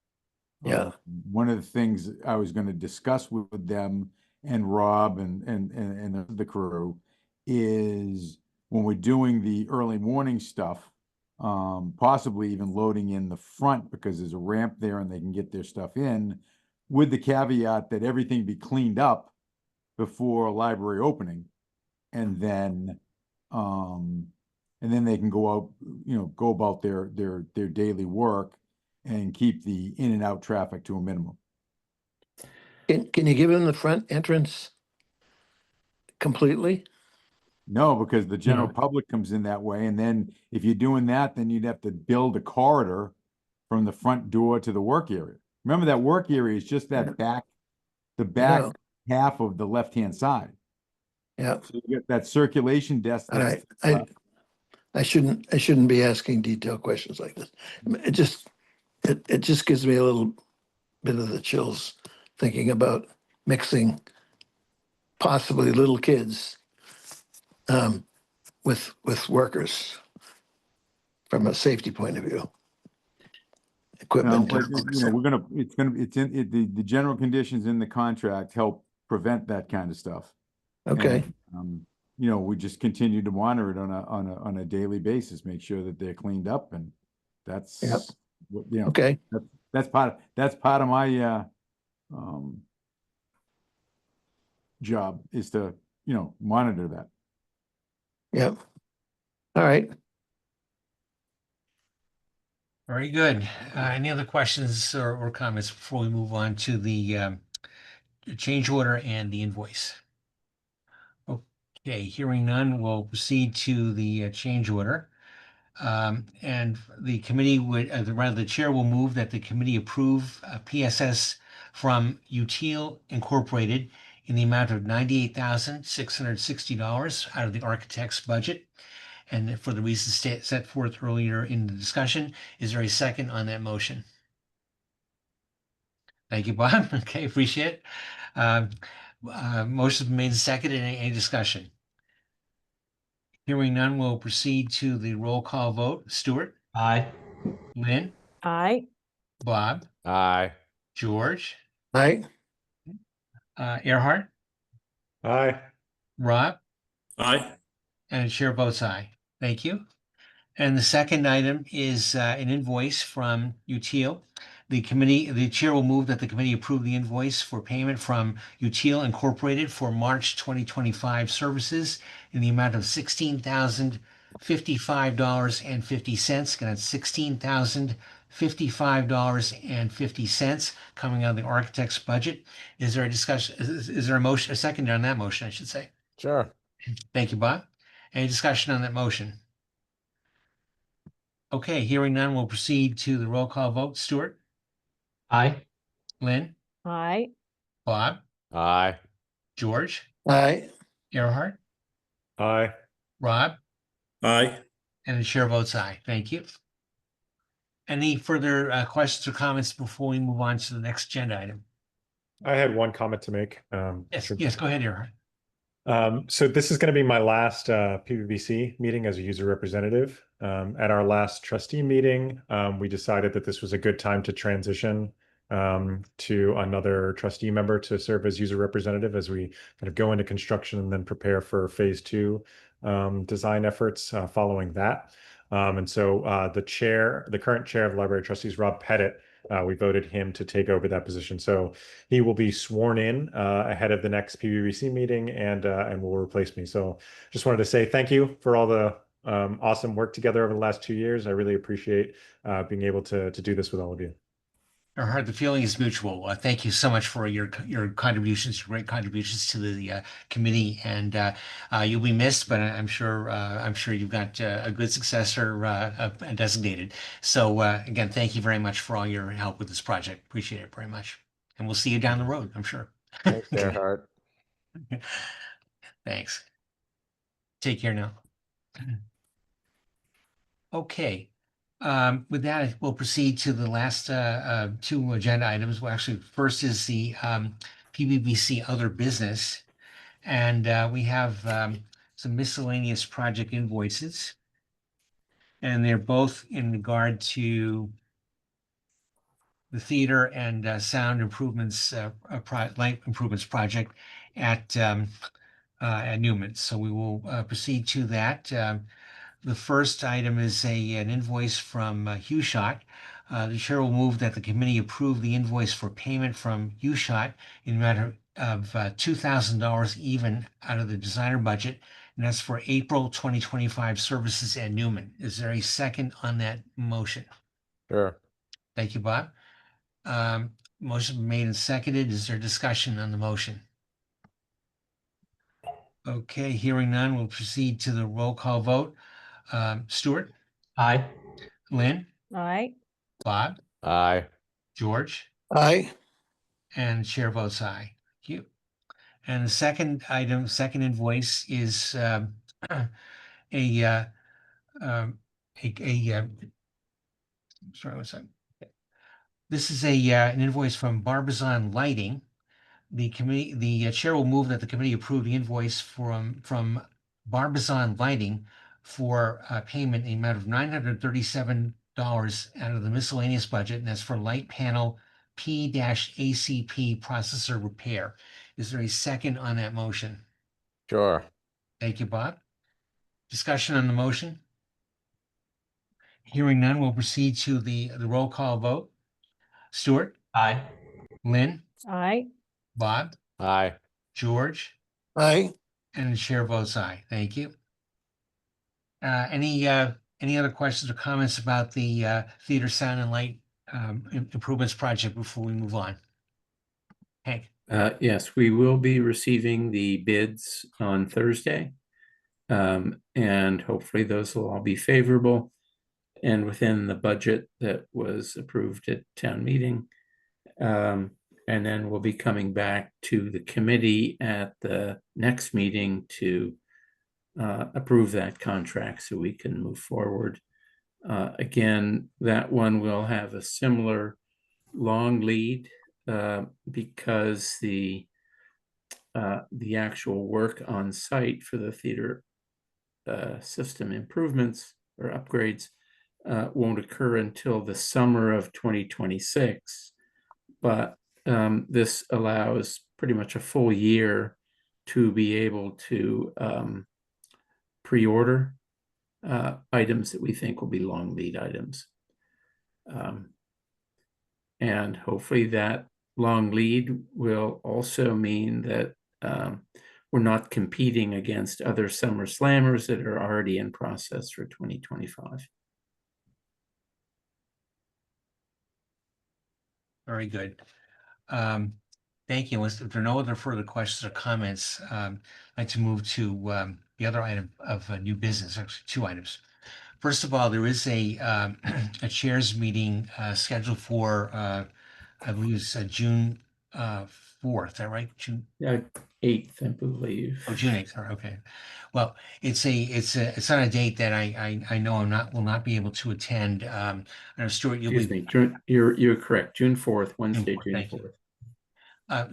Yeah. One of the things I was going to discuss with them and Rob and the crew is when we're doing the early morning stuff, possibly even loading in the front because there's a ramp there and they can get their stuff in, with the caveat that everything be cleaned up before library opening, and then they can go out, go about their daily work and keep the in and out traffic to a minimum. Can you give them the front entrance completely? No, because the general No. public comes in that way, and then if you're doing that, then you'd have to build a corridor from the front door to the work area. Remember, that work area is just that back, the back know. half of the left-hand side. Yeah, So you get that circulation desk. all right. I shouldn't be asking detailed questions like this. It just gives me a little bit of the chills thinking about mixing possibly little kids with workers from a safety point of view. Equipment. But, the general conditions in the contract help prevent that kind of stuff. Okay, And, we just continue to monitor it on a daily basis, make sure that they're cleaned up, and that's, Yep. what, okay, that's part of my, job is to, monitor that. yep. All right. Very good. Any other questions or comments before we move on to the change order and the invoice? Okay, hearing none, we'll proceed to the change order. And the committee would, the chair will move that the committee approve PSS from Util Incorporated in the amount of $98,660 out of the architect's budget. And for the reasons set forth earlier in the discussion, is there a second on that motion? Thank you, Bob. Okay, appreciate it. Motion made and seconded. Any discussion? Hearing none, we'll proceed to the roll call vote. Stuart, Aye. Lynn, Aye. Bob, Aye. George, All right, Earhart, Aye. Rob, Aye. and the chair votes aye. Thank you. And the second item is an invoice from Util. The chair will move that the committee approve the invoice for payment from Util Incorporated for March 2025 services in the amount of $16,055.50. Again, that's $16,055.50 coming out of the architect's budget. Is there a discussion? Is there a motion, a second on that motion, I should say? Sure. Thank you, Bob. Any discussion on that motion? Okay, hearing none, we'll proceed to the roll call vote. Stuart, Aye. Lynn, Aye. Bob, Aye. George, all right, Earhart, Aye. Rob, Aye. and the chair votes aye. Thank you. Any further questions or comments before we move on to the next agenda item? I had one comment to make. Yes, go ahead, Earhart. So this is going to be my last PBBC meeting as a user representative. At our last trustee meeting, we decided that this was a good time to transition to another trustee member to serve as user representative as we kind of go into construction and then prepare for phase 2 design efforts following that. And so the current chair of the Library of Trustees, Rob Pettit, we voted him to take over that position. So he will be sworn in ahead of the next PBBC meeting and will replace me. So just wanted to say thank you for all the awesome work together over the last 2 years. I really appreciate being able to do this with all of you. The feeling is mutual. Thank you so much for your contributions, your great contributions to the committee, and you'll be missed. But I'm sure you've got a good successor designated. So again, thank you very much for all your help with this project. Appreciate it very much, and we'll see you down the road. I'm sure. Thanks, Okay. Gerhard. Thanks. Take care now. Okay. With that, we'll proceed to the last two agenda items. Well, actually, first is the PBBC other business. And we have some miscellaneous project invoices. And they're both in regard to the theater and sound improvements, light improvements project at Newman. So we will proceed to that. The first item is an invoice from HughShot. The chair will move that the committee approve the invoice for payment from HughShot in the matter of $2,000 even out of the designer budget, and that's for April 2025 services at Newman. Is there a second on that motion? Sure. Thank you, Bob. Motion made and seconded. Is there discussion on the motion? Okay, hearing none, we'll proceed to the roll call vote. Stuart, Aye. Lynn, Aye. Bob, Aye. George, Aye. and chair votes aye. Thank you. And the second item, second invoice is sorry, what's that? This is an invoice from Barbizon Lighting. The chair will move that the committee approve the invoice from Barbizon Lighting for payment in the amount of $937 out of the miscellaneous budget, and that's for light panel P-ACP processor repair. Is there a second on that motion? Sure. Thank you, Bob. Discussion on the motion? Hearing none, we'll proceed to the roll call vote. Stuart, Aye. Lynn, Aye. Bob, Aye. George, Aye. and the chair votes aye. Thank you. Any other questions or comments about the theater sound and light improvements project before we move on? Hank? Yes, we will be receiving the bids on Thursday. And hopefully those will all be favorable and within the budget that was approved at town meeting. And then we'll be coming back to the committee at the next meeting to approve that contract so we can move forward. Again, that one will have a similar long lead because the actual work on site for the theater system improvements or upgrades won't occur until the summer of 2026. But this allows pretty much a full year to be able to pre-order items that we think will be long lead items. And hopefully that long lead will also mean that we're not competing against other summer slammers that are already in process for 2025. Very good. Thank you. If there are no other further questions or comments, I'd like to move to the other item of new business, actually two items. First of all, there is a chairs meeting scheduled for, I believe it's June 4th, is that right? June 8th, I believe. Oh, June 8th, sorry, okay. Well, it's on a date that I know will not be able to attend. I know Stuart, you'll Excuse me, you're correct. June 4th, Wednesday, June 4th.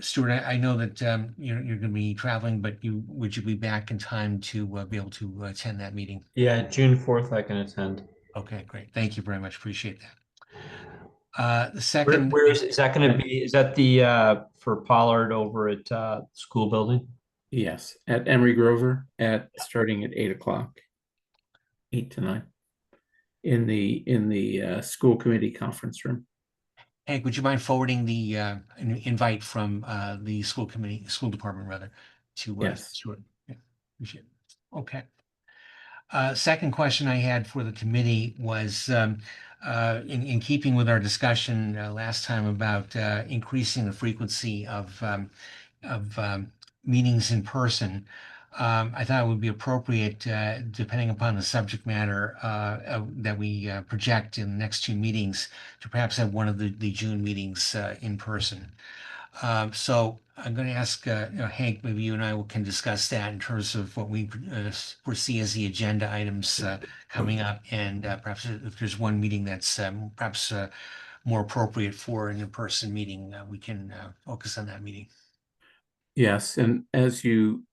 Stuart, I know that you're going to be traveling, but would you be back in time to be able to attend that meeting? Yeah, June 4th I can attend. Okay, great. Thank you very much. Appreciate that. The second, Where is that going to be? Is that the for Pollard over at school building? Yes, at Emery Grover starting at 8 o'clock, 8 to 9, in the school committee conference room. Hank, would you mind forwarding the invite from the school department rather, to Yes. Stuart? Yeah, appreciate it. Okay. Second question I had for the committee was in keeping with our discussion last time about increasing the frequency of meetings in person, I thought it would be appropriate, depending upon the subject matter that we project in the next two meetings, to perhaps have one of the June meetings in person. So I'm going to ask Hank, maybe you and I can discuss that in terms of what we foresee as the agenda items coming up, and perhaps if there's one meeting that's perhaps more appropriate for an in-person meeting, we can focus on that meeting. Yes, and as you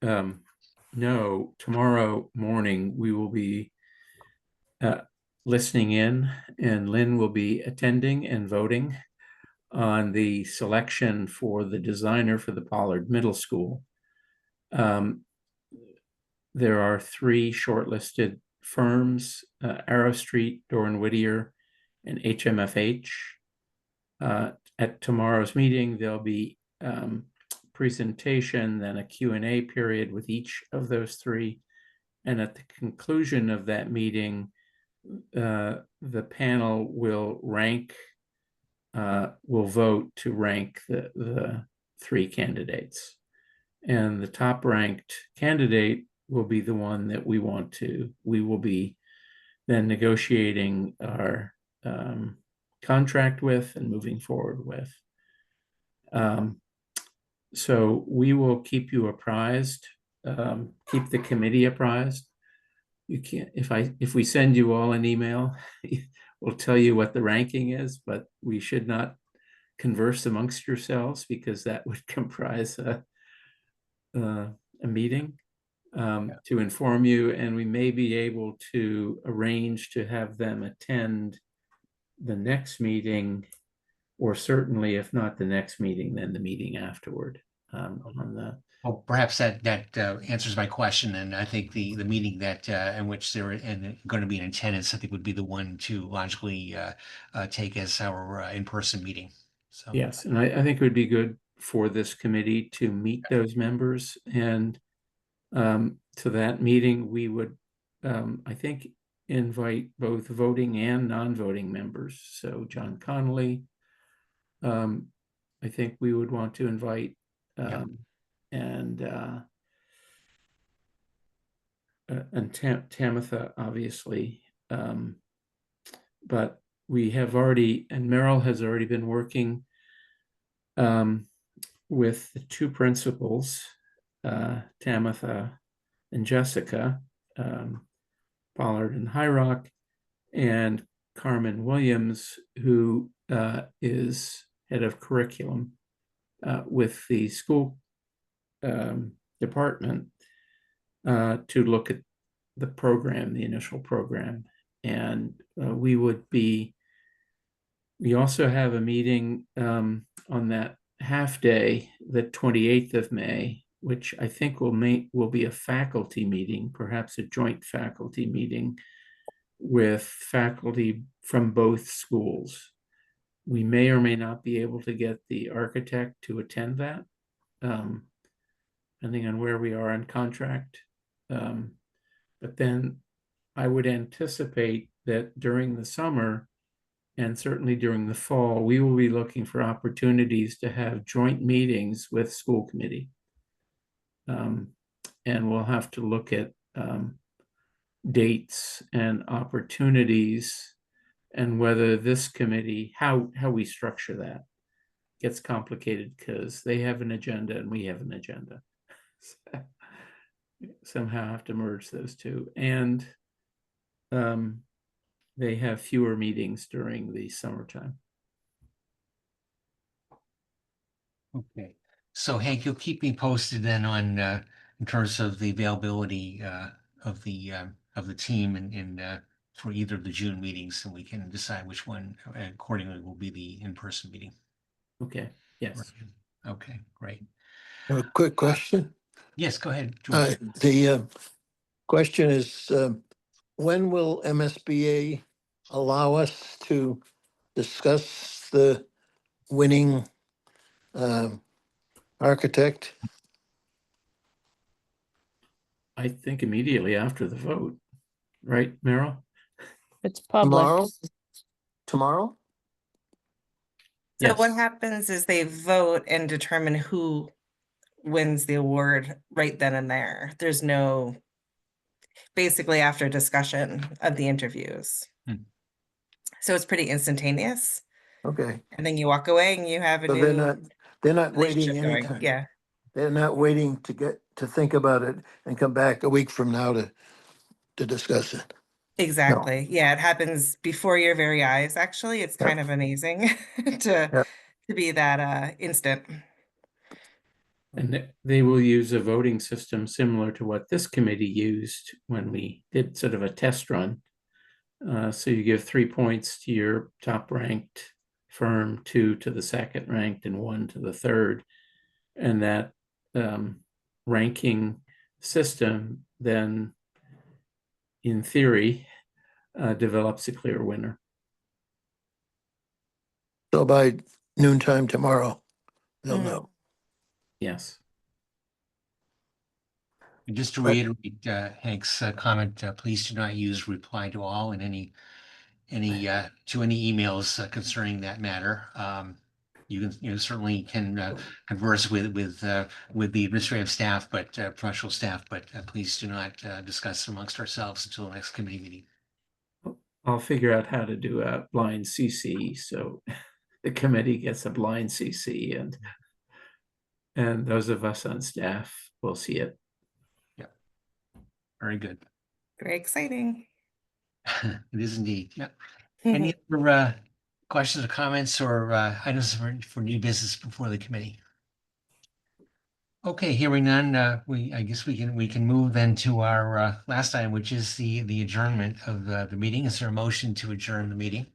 know, tomorrow morning we will be listening in, and Lynn will be attending and voting on the selection for the designer for the Pollard Middle School. There are three shortlisted firms, Arrow Street, Doran Whittier, and HMFH. At tomorrow's meeting, there'll be presentation, then a Q&A period with each of those three. And at the conclusion of that meeting, the panel will vote to rank the three candidates. And the top ranked candidate will be the one that we will be then negotiating our contract with and moving forward with. So we will keep you apprised, keep the committee apprised. You can't, if we send you all an email, we'll tell you what the ranking is, but we should not converse amongst yourselves because that would comprise a meeting to inform you, and we may be able to arrange to have them attend the next meeting, or certainly if not the next meeting, then the meeting afterward. Well, perhaps that answers my question, and I think the meeting that in which they're going to be in attendance, I think would be the one to logically take as our in-person meeting. So yes, and I think it would be good for this committee to meet those members, and to that meeting we would, I think, invite both voting and non-voting members. So John Connolly, I think we would want to invite, and Tamitha, obviously, but we have already, and Merrill has already been working with the two principals, Tamitha and Jessica, Pollard and High Rock, and Carmen Williams, who is head of curriculum with the school department, to look at the program, the initial program. And we also have a meeting on that half day, the 28th of May, which I think will be a faculty meeting, perhaps a joint faculty meeting with faculty from both schools. We may or may not be able to get the architect to attend that, depending on where we are on contract. But then I would anticipate that during the summer and certainly during the fall, we will be looking for opportunities to have joint meetings with school committee. And we'll have to look at dates and opportunities, and whether this committee, how we structure that gets complicated because they have an agenda and we have an agenda. So somehow have to merge those two, and they have fewer meetings during the summertime. okay, so Hank, you'll keep me posted then on in terms of the availability of the team and for either of the June meetings, and we can decide which one accordingly will be the in-person meeting. Okay. Yes. Okay, great. I have a quick question. Yes, go ahead, George. The question is, when will MSBA allow us to discuss the winning architect? I think immediately after the vote, right, Meryl? It's public. Tomorrow? tomorrow? So what Yes. happens is they vote and determine who wins the award right then and there. There's no, basically after discussion of the interviews. Hmm. So it's pretty instantaneous. Okay, And then you walk away and you have a so new they're not waiting relationship going. anytime. Yeah, They're not waiting to think about it and come back a week from now to discuss it. exactly. Yeah, it happens before your very eyes, actually. It's Yep. kind of amazing to Yep. to be that instant. And they will use a voting system similar to what this committee used when we did sort of a test run. So you give 3 points to your top ranked firm, 2 to the second ranked, and 1 to the third. And that ranking system then, in theory, develops a clear winner. So by noontime tomorrow, they'll Mhm. know. Yes. And just to Right. reiterate Hank's comment, please do not use reply to all in any emails concerning that matter. You certainly can converse with the administrative staff, but professional staff, but please do not discuss amongst ourselves until the next committee meeting. I'll figure out how to do a blind CC, so the committee gets a blind CC, and those of us on staff will see it. Very good. Very exciting. It is indeed. Yeah. Any other questions or comments or items for new business before the committee? Okay, hearing none, I guess we can move then to our last item, which is the adjournment of the meeting. Is there a motion to adjourn the meeting?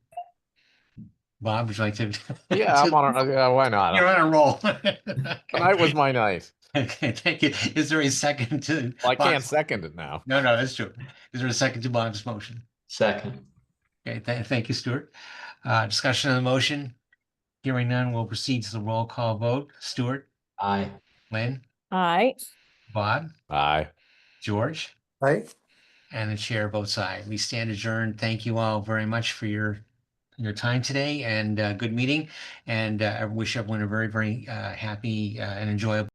Bob, would you like to? Yeah, I'm on a, why not? You're on a roll. Tonight was my night. Okay, thank you. Is there a second to? Well, I can't Bob's- second it now. No, that's true. Is there a second to Bob's motion? Second. Okay, thank you, Stuart. Discussion on the motion. Hearing none, we'll proceed to the roll call vote. Stuart, Aye. Lynn, Aye. Bob, Aye. George, Right? and the chair votes aye. We stand adjourned. Thank you all very much for your time today and good meeting. And I wish everyone a very, very happy and enjoyable